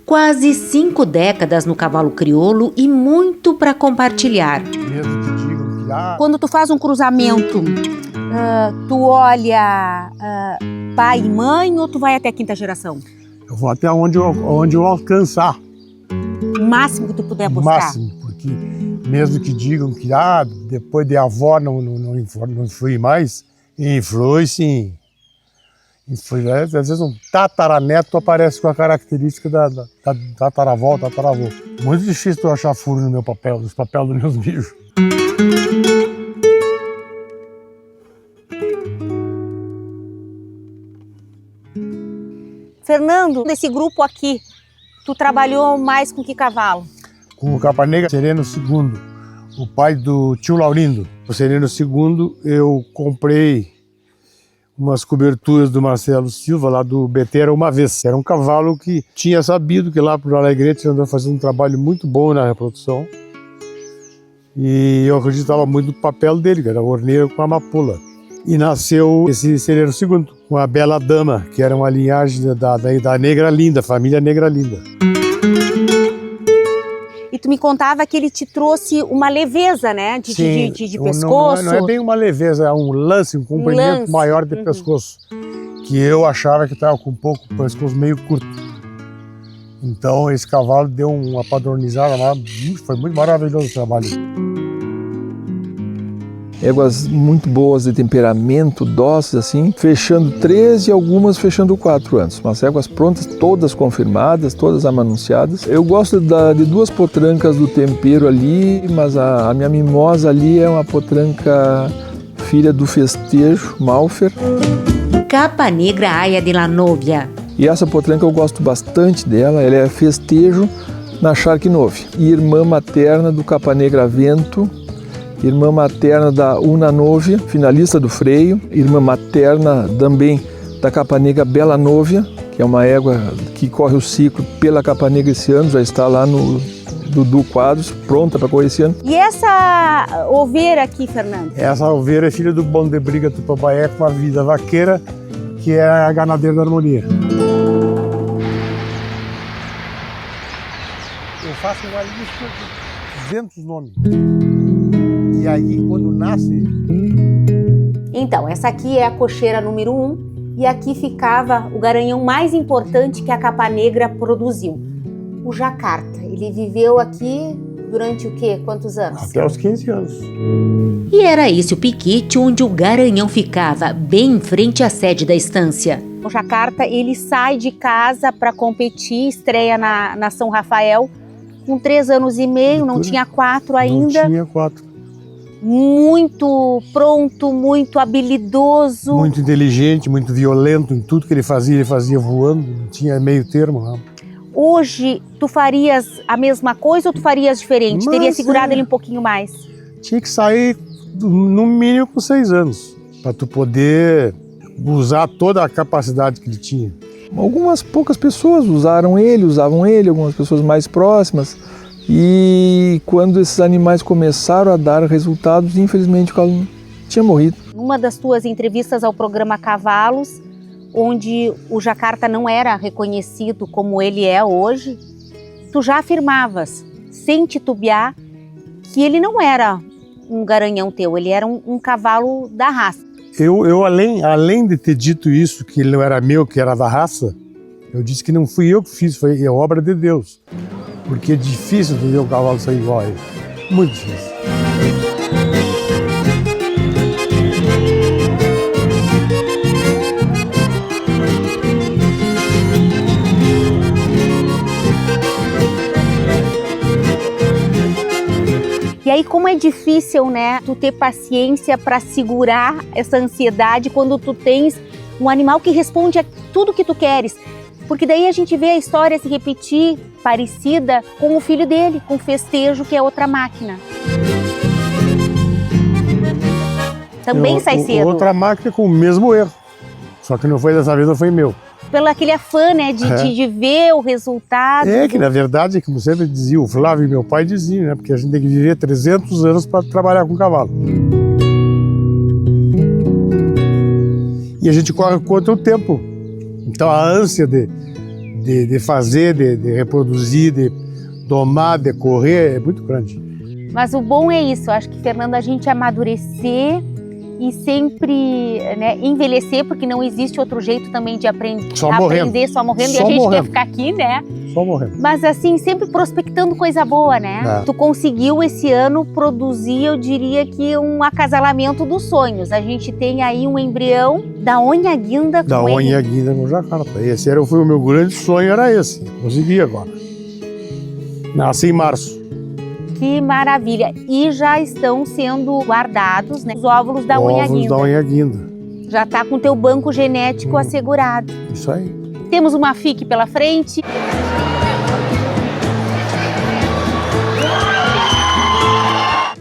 Quase 5 décadas no cavalo crioulo e muito para compartilhar. Quando tu faz um cruzamento, tu olha pai e mãe ou tu vai até a 5ª geração? Eu vou até onde eu alcançar. O máximo que tu puder buscar? O máximo, porque mesmo que digam que depois de avó não influi mais, influi sim. Influi, às vezes um tataraneto aparece com a característica da tataravó, tataravô. Muito difícil eu achar furo no meu papel, nos papéis dos meus bichos. Fernando, desse grupo aqui, tu trabalhou mais com que cavalo? Com o Capanegra Sereno II, o pai do tio Laurindo. O Sereno II eu comprei umas coberturas do Marcelo Silva, lá do Betera, uma vez. Era um cavalo que tinha sabido que lá pro Alegrete andou fazendo um trabalho muito bom na reprodução. E eu acreditava muito no papel dele, que era orneiro com amapola. E nasceu esse Sereno II, com a Bela Dama, que era uma linhagem da Negra Linda, família Negra Linda. E tu me contava que ele te trouxe uma leveza, né? De pescoço. Não é bem uma leveza, é um lance, um comprimento maior de pescoço. Que eu achava que estava com um pouco o pescoço meio curto. Então esse cavalo deu uma padronizada lá, foi muito maravilhoso o trabalho. Éguas muito boas de temperamento, dóceis assim, fechando 3 e algumas fechando 4 anos. Umas éguas prontas, todas confirmadas, todas amanunciadas. Eu gosto de 2 potrancas do tempero ali, mas a minha mimosa ali é uma potranca filha do Festejo, Malfer. Capanegra Aya de la Novia. E essa potranca eu gosto bastante dela, ela é Festejo na Charque Nove. Irmã materna do Capanegra Vento, irmã materna da Una Novia, finalista do freio, irmã materna também da Capanegra Bela Novia, que é uma égua que corre o ciclo pela Capanegra esse ano, já está lá no Dudu Quadros, pronta para correr esse ano. E essa oveira aqui, Fernando? Essa oveira é filha do Bom de Briga Tupambaé com a vida vaqueira, que é a ganadeira da harmonia. Eu faço uma lista de 200 nomes. E aí, quando nasce... Então, essa aqui é a cocheira número 1 e aqui ficava o garanhão mais importante que a Capanegra produziu, o Jacarta. Ele viveu aqui durante o quê? Quantos anos? Até os 15 anos. E era esse o piquete onde o garanhão ficava, bem em frente à sede da estância. O Jacarta, ele sai de casa para competir, estreia na São Rafael, com 3 anos e meio, não tinha 4 ainda. Não tinha 4. Muito pronto, muito habilidoso. Muito inteligente, muito violento em tudo que ele fazia voando, não tinha meio termo. Não. Hoje, tu farias a mesma coisa ou tu farias diferente? Mas, teria segurado ele um pouquinho mais? Tinha que sair no mínimo com 6 anos, para tu poder usar toda a capacidade que ele tinha. Algumas poucas pessoas usavam ele, algumas pessoas mais próximas. E quando esses animais começaram a dar resultados, infelizmente o cavalo tinha morrido. Numa das tuas entrevistas ao programa Cavalos, onde o Jacarta não era reconhecido como ele é hoje, tu já afirmavas, sem titubear, que ele não era um garanhão teu, ele era um cavalo da raça. Eu além de ter dito isso, que ele não era meu, que era da raça, eu disse que não fui eu que fiz, foi obra de Deus. Porque é difícil de ver o cavalo sair igual a ele. Muito difícil. E aí, como é difícil, né, tu ter paciência para segurar essa ansiedade quando tu tens um animal que responde a tudo que tu queres. Porque daí a gente vê a história se repetir, parecida com o filho dele, com o Festejo, que é outra máquina. Também sai cedo. Outra máquina com o mesmo erro. Só que não foi dessa vez, não foi meu. Pelo aquele afã, né, de ver o resultado. É que, na verdade, como sempre dizia, o Flávio e meu pai diziam, né? Porque a gente tem que viver 300 anos para trabalhar com cavalo. E a gente corre contra o tempo. Então a ânsia de fazer, de reproduzir, de domar, de correr é muito grande. Mas o bom é isso, eu acho que, Fernando, a gente amadurecer e sempre, né, envelhecer, porque não existe outro jeito também de aprender. Só morrendo. Só morrendo, Só e a gente morrendo. quer ficar aqui, né? Só morrendo. Mas assim, sempre prospectando coisa boa, né? É. Tu conseguiu esse ano produzir, eu diria que um acasalamento dos sonhos. A gente tem aí um embrião da Onha Guinda. Da com ele. Onha Guinda no jacarta. Esse foi o meu grande sonho, era esse. Consegui agora. Nasci em março. Que maravilha! E já estão sendo guardados, né, os óvulos da Onha Ovos Guinda. da Onha Guinda. Já está com o teu banco genético assegurado. Isso aí. Temos uma FIC pela frente.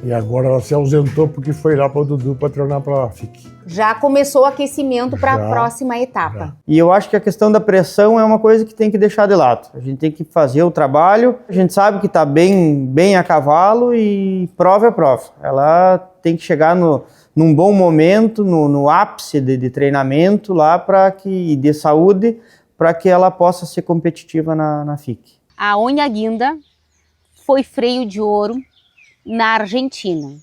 E agora ela se ausentou porque foi lá para o Dudu para treinar para a FIC. Já começou o aquecimento para a Já, próxima etapa. já. E eu acho que a questão da pressão é uma coisa que tem que deixar de lado. A gente tem que fazer o trabalho, a gente sabe que está bem a cavalo e prova é prova. Ela tem que chegar num bom momento, no ápice de treinamento lá de saúde, para que ela possa ser competitiva na FIC. A Onha Guinda foi freio de ouro na Argentina.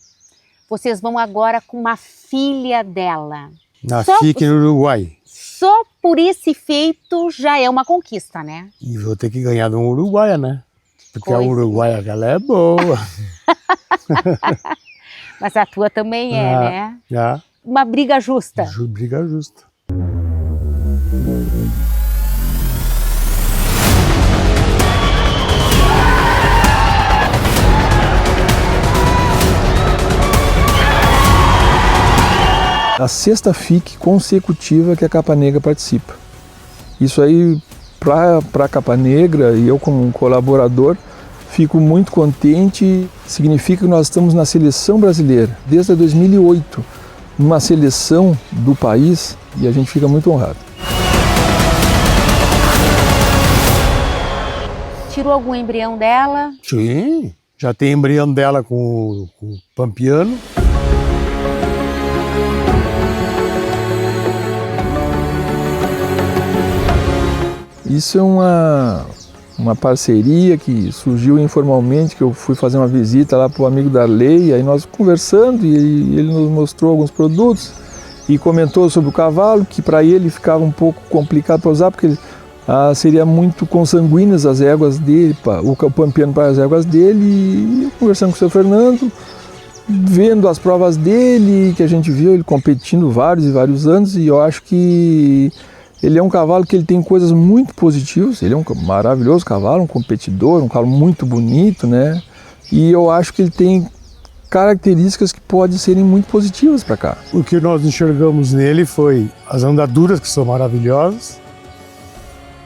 Vocês vão agora com uma filha dela. Na Só- FIC no Uruguai. Só por esse feito já é uma conquista, né? E vou ter que ganhar de um uruguaia, né? Porque a Pois. uruguaia, ela é boa. Mas a tua também é, Ah. né? Já. Uma briga justa. Briga justa. A sexta FIC consecutiva que a Capa Negra participa. Isso aí, para a Capa Negra, e eu como um colaborador, fico muito contente. Significa que nós estamos na seleção brasileira, desde 2008, numa seleção do país, e a gente fica muito honrado. Tirou algum embrião dela? Sim. Já tem embrião dela com o pampiano. Isso é uma parceria que surgiu informalmente, que eu fui fazer uma visita lá para o amigo Darley, aí nós conversando e ele nos mostrou alguns produtos e comentou sobre o cavalo, que para ele ficava um pouco complicado para usar, porque seria muito consanguíneas as éguas dele, o pampiano para as éguas dele, e eu conversando com o seu Fernando, vendo as provas dele, que a gente viu ele competindo vários e vários anos, e eu acho que ele é um cavalo que ele tem coisas muito positivas, ele é um maravilhoso cavalo, um competidor, um cavalo muito bonito, né? E eu acho que ele tem características que podem serem muito positivas para cá. O que nós enxergamos nele foi as andaduras, que são maravilhosas,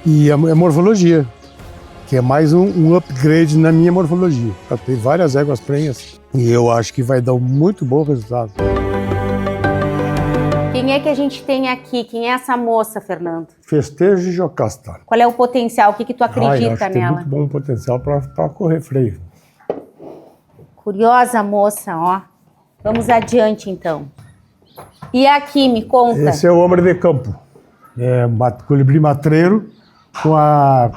e a morfologia, que é mais um upgrade na minha morfologia. Eu tenho várias éguas prenhas e eu acho que vai dar um muito bom resultado. Quem é que a gente tem aqui? Quem é essa moça, Fernando? Festejo de Jocasta. Qual é o potencial? O que tu Eu acredita acho que tem nela? muito bom potencial para correr freio. Curiosa moça, ó. Vamos adiante, então. E aqui, me conta. Esse é o homem de campo. É colibri matreiro com a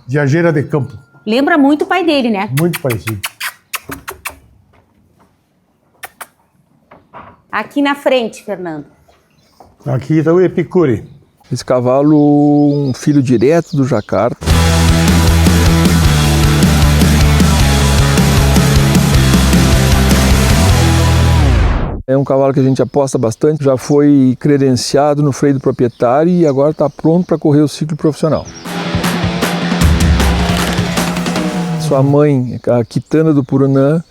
viajeira de campo. Lembra muito o pai dele, né? Muito parecido. Aqui na frente, Fernando. Aqui está o Epicure. Esse cavalo, um filho direto do Jacarta. É um cavalo que a gente aposta bastante, já foi credenciado no freio do proprietário e agora está pronto para correr o ciclo profissional. Sua mãe, a Quitana do Purunã,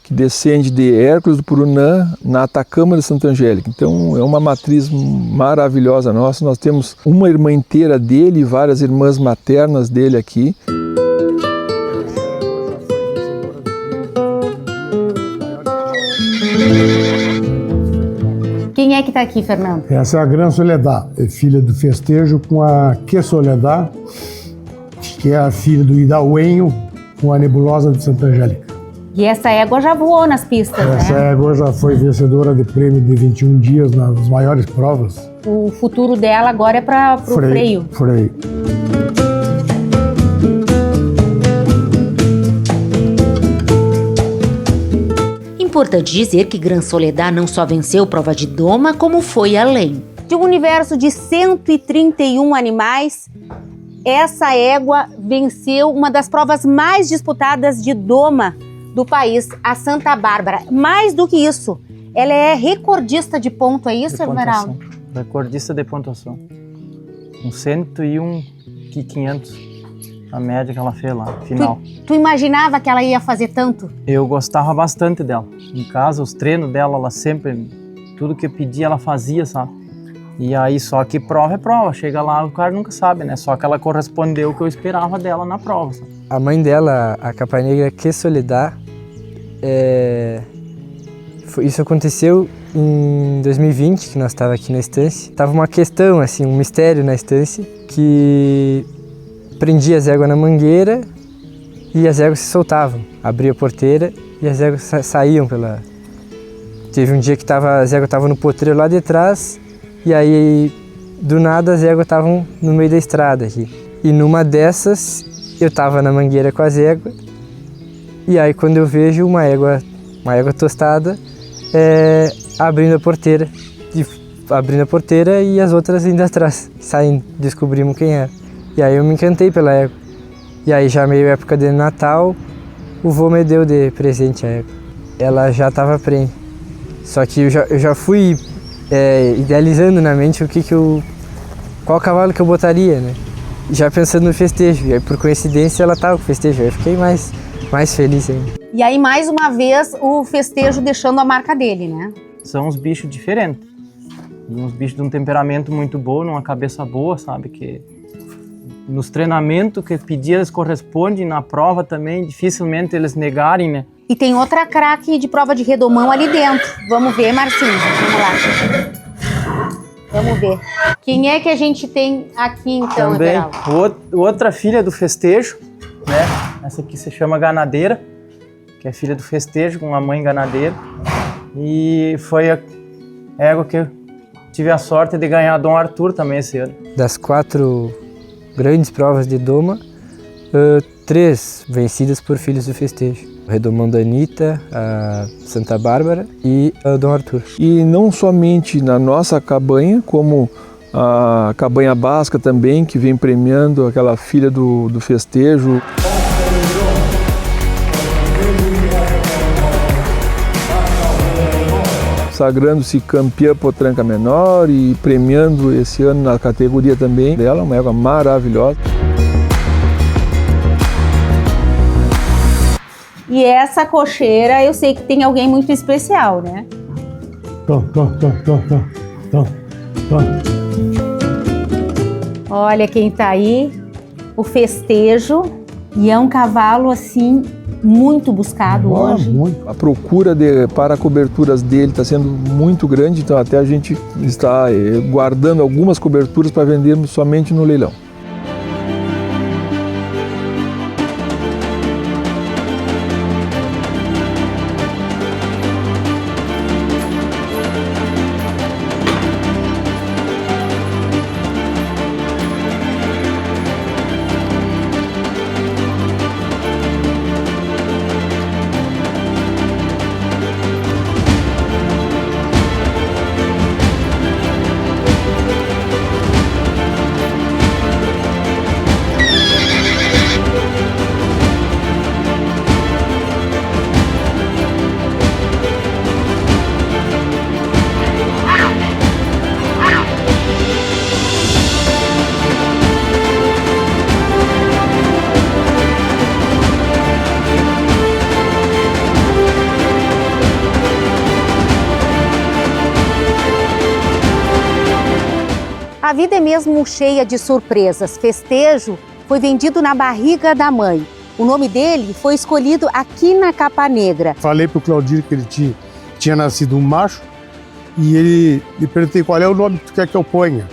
que descende de Hércules do Purunã na Atacama de Santa Angélica. Então é uma matriz maravilhosa nossa. Nós temos uma irmã inteira dele e várias irmãs maternas dele aqui. Quem é que tá aqui, Fernando? Essa é a Gran Soledad, é filha do Festejo com a Que Soledad, que é a filha do Idauenho com a Nebulosa de Santa Angélica. E essa égua já voou nas pistas, Essa né? égua já foi vencedora de prêmio de 21 dias nas maiores provas. O futuro dela agora é para o freio. Freio. Importante dizer que Gran Soledad não só venceu prova de doma, como foi além. De um universo de 131 animais, essa égua venceu uma das provas mais disputadas de doma do país, a Santa Bárbara. Mais do que isso, ela é recordista de ponto, é isso, Everaldo? Recordista de pontuação. Com 101,500 a média que ela fez lá, final. Tu imaginava que ela ia fazer tanto? Eu gostava bastante dela. Em casa, os treinos dela, ela sempre, tudo que eu pedia, ela fazia, sabe? E aí, só que prova é prova. Chega lá, o cara nunca sabe, né? Só que ela correspondeu o que eu esperava dela na prova, sabe? A mãe dela, a Capanegra Que Soledad, isso aconteceu em 2020, que nós estávamos aqui na estância. Tava uma questão, assim, um mistério na estância, que prendia as éguas na mangueira e as éguas se soltavam. Abria a porteira e as éguas saíam pela... Teve um dia que as éguas estavam no potreiro lá de trás e aí, do nada, as éguas estavam no meio da estrada aqui. E numa dessas, eu estava na mangueira com as éguas e aí quando eu vejo uma égua tostada abrindo a porteira e as outras indo atrás, saindo, descobrimos quem era. E aí eu me encantei pela égua. E aí já meio época de Natal, o vô me deu de presente a égua. Ela já estava prenha. Só que eu já fui idealizando na mente qual cavalo que eu botaria, né? Já pensando no festejo. E aí por coincidência ela estava com festejo. Aí eu fiquei mais feliz ainda. E aí mais uma vez o festejo deixando a marca dele, né? São uns bichos diferentes. E uns bichos de um temperamento muito bom, numa cabeça boa, sabe? Que nos treinamentos que pedia eles correspondem, na prova também, dificilmente eles negarem, né? E tem outra craque de prova de redomão ali dentro. Vamos ver, Marcinho. Vamos lá. Vamos ver. Quem é que a gente tem aqui então, também, Everaldo? outra filha do festejo, né? Essa aqui se chama Ganadeira, que é filha do festejo, com uma mãe ganadeira. E foi a égua que eu tive a sorte de ganhar Dom Arthur também esse ano. Das 4 grandes provas de doma, 3 vencidas por filhos do festejo. O redomão da Anitta, a Santa Bárbara e o Dom Arthur. E não somente na nossa cabanha, como a cabanha basca também, que vem premiando aquela filha do festejo. Sagrando-se campeã potranca menor e premiando esse ano na categoria também dela, uma égua maravilhosa. E essa cocheira, eu sei que tem alguém muito especial, né? Olha quem tá aí, o festejo, e é um cavalo assim muito buscado hoje. Muito. A procura para coberturas dele está sendo muito grande, então até a gente está guardando algumas coberturas para vendermos somente no leilão. A vida é mesmo cheia de surpresas. Festejo foi vendido na barriga da mãe. O nome dele foi escolhido aqui na Capanegra. Falei pro Claudir que ele tinha nascido um macho e ele me perguntei qual é o nome que tu quer que eu ponha.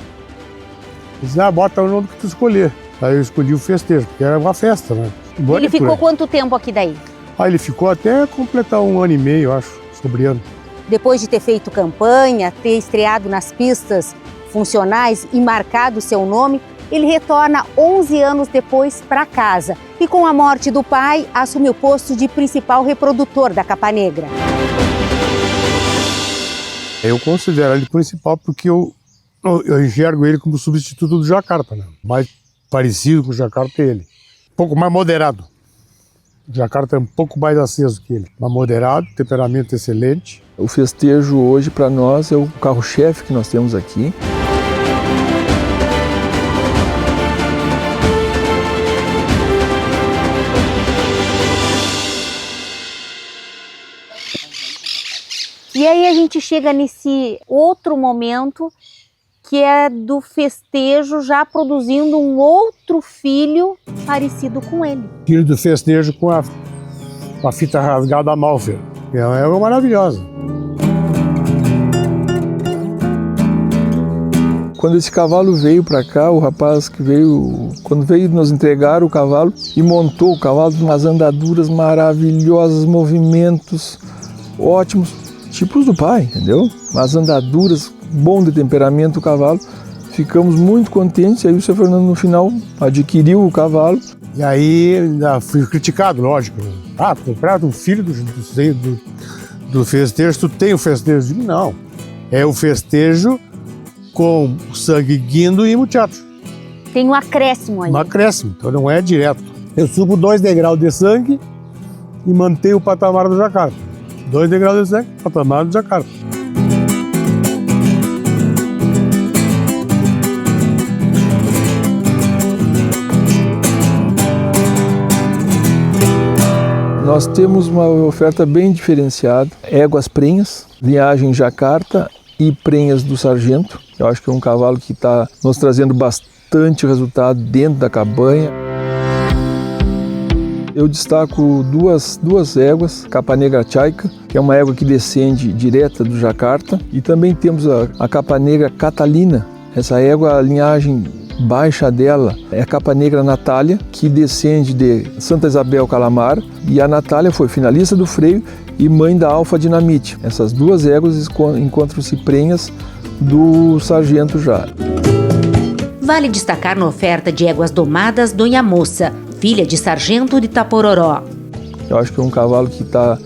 Ele disse, bota o nome que tu escolher. Aí eu escolhi o Festejo, porque era uma festa, né? Ele ficou quanto tempo aqui daí? Ele ficou até completar 1 ano e meio, acho, sobre ano. Depois de ter feito campanha, ter estreado nas pistas, funcionais e marcado seu nome, ele retorna 11 anos depois para casa e, com a morte do pai, assume o posto de principal reprodutor da capa negra. Eu considero ele principal porque eu enxergo ele como substituto do jacarta, né? Mais parecido com o jacarta é ele. Um pouco mais moderado. O jacarta é um pouco mais aceso que ele. Mais moderado, temperamento excelente. O festejo hoje para nós é o carro-chefe que nós temos aqui. E aí a gente chega nesse outro momento que é do festejo já produzindo um outro filho parecido com ele. Filho do festejo com a fita rasgada Malfer. É uma égua maravilhosa. Quando esse cavalo veio para cá, o rapaz que veio, quando veio nos entregar o cavalo e montou o cavalo com umas andaduras maravilhosas, movimentos ótimos, tipos do pai, entendeu? Umas andaduras, bom de temperamento do cavalo. Ficamos muito contentes, aí o seu Fernando no final adquiriu o cavalo. E aí fui criticado, lógico. Ah, tu compraste um filho do festejo, tu tem o festejo? Eu digo, não, é o festejo com sangue guindo e muchacho. Tem um acréscimo aí. Um acréscimo, então não é direto. Eu subo 2 degraus de sangue e mantenho o patamar do jacarta. 2 degraus de sangue, patamar do jacarta. Nós temos uma oferta bem diferenciada, éguas prenhas, linhagem jacarta e prenhas do sargento. Eu acho que é um cavalo que está nos trazendo bastante resultado dentro da cabanha. Eu destaco duas éguas, capa negra Tchaika, que é uma égua que descende direta do jacarta, e também temos a capa negra Catalina. Essa égua, a linhagem baixa dela é a capa negra Natália, que descende de Santa Isabel Calamar, e a Natália foi finalista do freio e mãe da Alfa Dinamite. Essas 2 éguas encontram-se prenhas do sargento já. Vale destacar na oferta de éguas domadas Donha Moça, filha de sargento de Itapororó. Eu acho que é um cavalo que está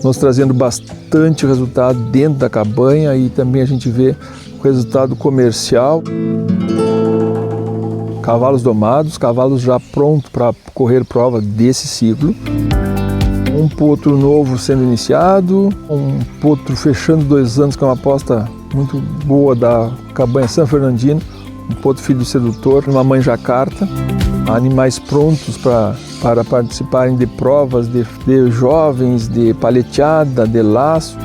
nos trazendo bastante resultado dentro da cabanha, e também a gente vê o resultado comercial. Cavalos domados, cavalos já prontos para correr prova desse ciclo. Um potro novo sendo iniciado, um potro fechando 2 anos, que é uma aposta muito boa da cabanha São Fernandino, um potro filho do sedutor, uma mãe jacarta, animais prontos para participarem de provas de jovens, de paleteada, de laço.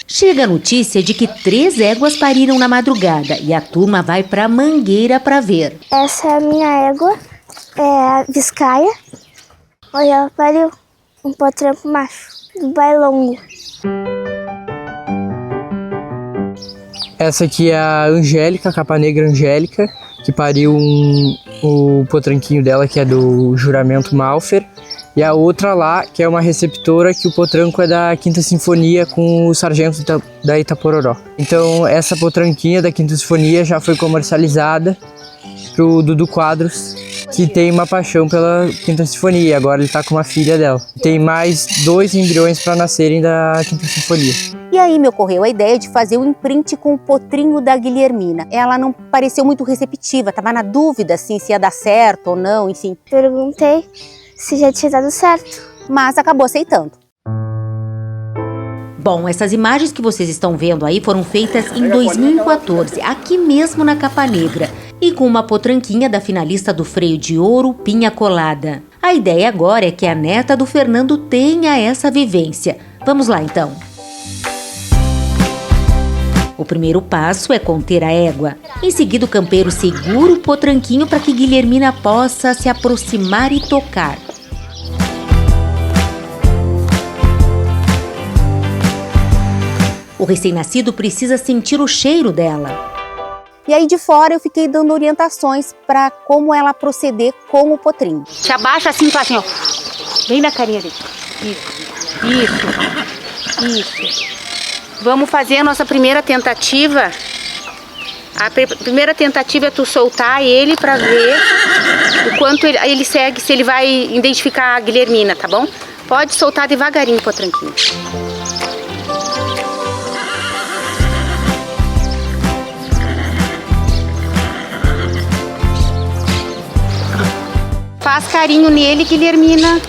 Chega a notícia de que 3 éguas pariram na madrugada e a turma vai para Mangueira para ver. Essa é a minha égua, é a Biscaia. Olha, ela pariu um potranco macho, do bailongo. Essa aqui é a Angélica, capa negra Angélica, que pariu o potranquinho dela, que é do juramento Malfer. E a outra lá, que é uma receptora, que o potranco é da Quinta Sinfonia com o sargento da Itapororó. Então essa potranquinha da Quinta Sinfonia já foi comercializada pro Dudu Quadros, que tem uma paixão pela Quinta Sinfonia. Agora ele tá com uma filha dela. Tem mais 2 embriões para nascerem da Quinta Sinfonia. E aí me ocorreu a ideia de fazer um imprint com o potrinho da Guilhermina. Ela não pareceu muito receptiva, estava na dúvida assim, se ia dar certo ou não, enfim. Perguntei se já tinha dado certo, mas acabou aceitando. Bom, essas imagens que vocês estão vendo aí foram feitas em 2014, aqui mesmo na Capa Negra, e com uma potranquinha da finalista do freio de ouro, Pinha Colada. A ideia agora é que a neta do Fernando tenha essa vivência. Vamos lá então. O primeiro passo é conter a égua. Em seguida, o campeiro segura o potranquinho para que Guilhermina possa se aproximar e tocar. O recém-nascido precisa sentir o cheiro dela. E aí de fora eu fiquei dando orientações para como ela proceder com o potrinho. Se abaixa assim e fala assim, ó. Bem na carinha dele. Isso. Isso. Vamos fazer a nossa primeira tentativa. A primeira tentativa é tu soltar ele para ver o quanto ele segue, se ele vai identificar a Guilhermina, tá bom? Pode soltar devagarinho, potranquinho. Faz carinho nele, Guilhermina.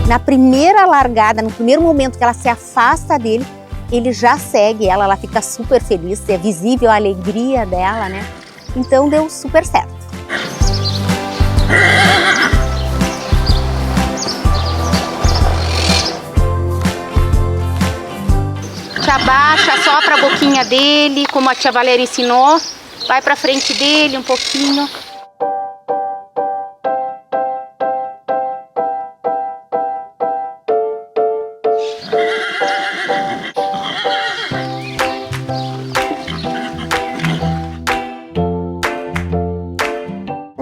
Na primeira largada, no primeiro momento que ela se afasta dele, ele já segue ela fica super feliz, é visível a alegria dela, né? Então deu super certo. Te abaixa, sopra a boquinha dele, como a tia Valéria ensinou. Vai pra frente dele um pouquinho.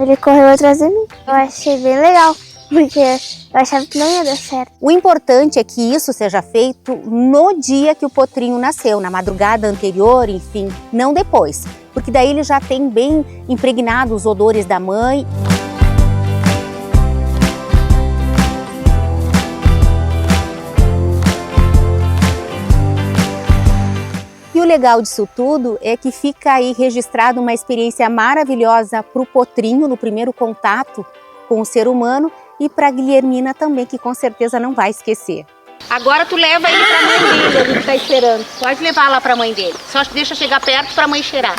Ele correu atrás de mim. Eu achei bem legal, porque eu achava que não ia dar certo. O importante é que isso seja feito no dia que o potrinho nasceu, na madrugada anterior, enfim, não depois. Porque daí ele já tem bem impregnado os odores da mãe. E o legal disso tudo é que fica aí registrado uma experiência maravilhosa para o potrinho no primeiro contato com o ser humano e para a Guilhermina também, que com certeza não vai esquecer. Agora tu leva ele para a mãe dele, ele está esperando. Pode levar lá para a mãe dele, só deixa chegar perto para a mãe cheirar.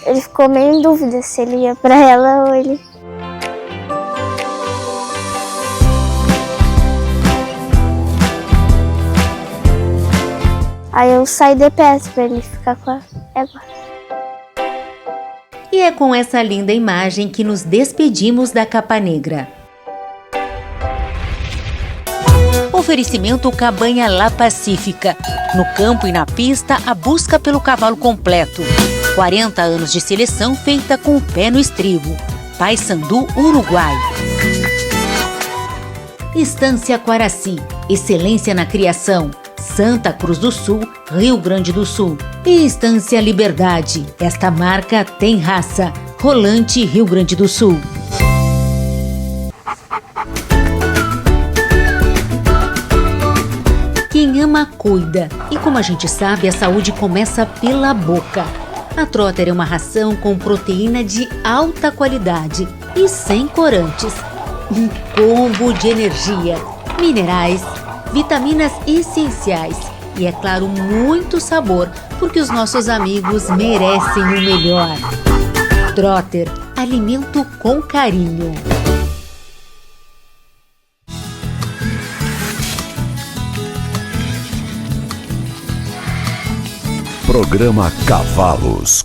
Ele ficou meio em dúvida se ele ia para ela ou ele... Aí eu saí de perto para ele ficar com a égua. E é com essa linda imagem que nos despedimos da Capa Negra. Oferecimento Cabanha La Pacífica. No campo e na pista, a busca pelo cavalo completo. 40 anos de seleção feita com o pé no estribo. Paysandu, Uruguai. Estância Quaraci. Excelência na criação. Santa Cruz do Sul, Rio Grande do Sul. E Estância Liberdade. Esta marca tem raça. Rolante, Rio Grande do Sul. Quem ama, cuida. E como a gente sabe, a saúde começa pela boca. A Trotter é uma ração com proteína de alta qualidade e sem corantes. Um combo de energia, minerais, vitaminas essenciais e, é claro, muito sabor, porque os nossos amigos merecem o melhor. Trotter, alimento com carinho. Programa Cavalos.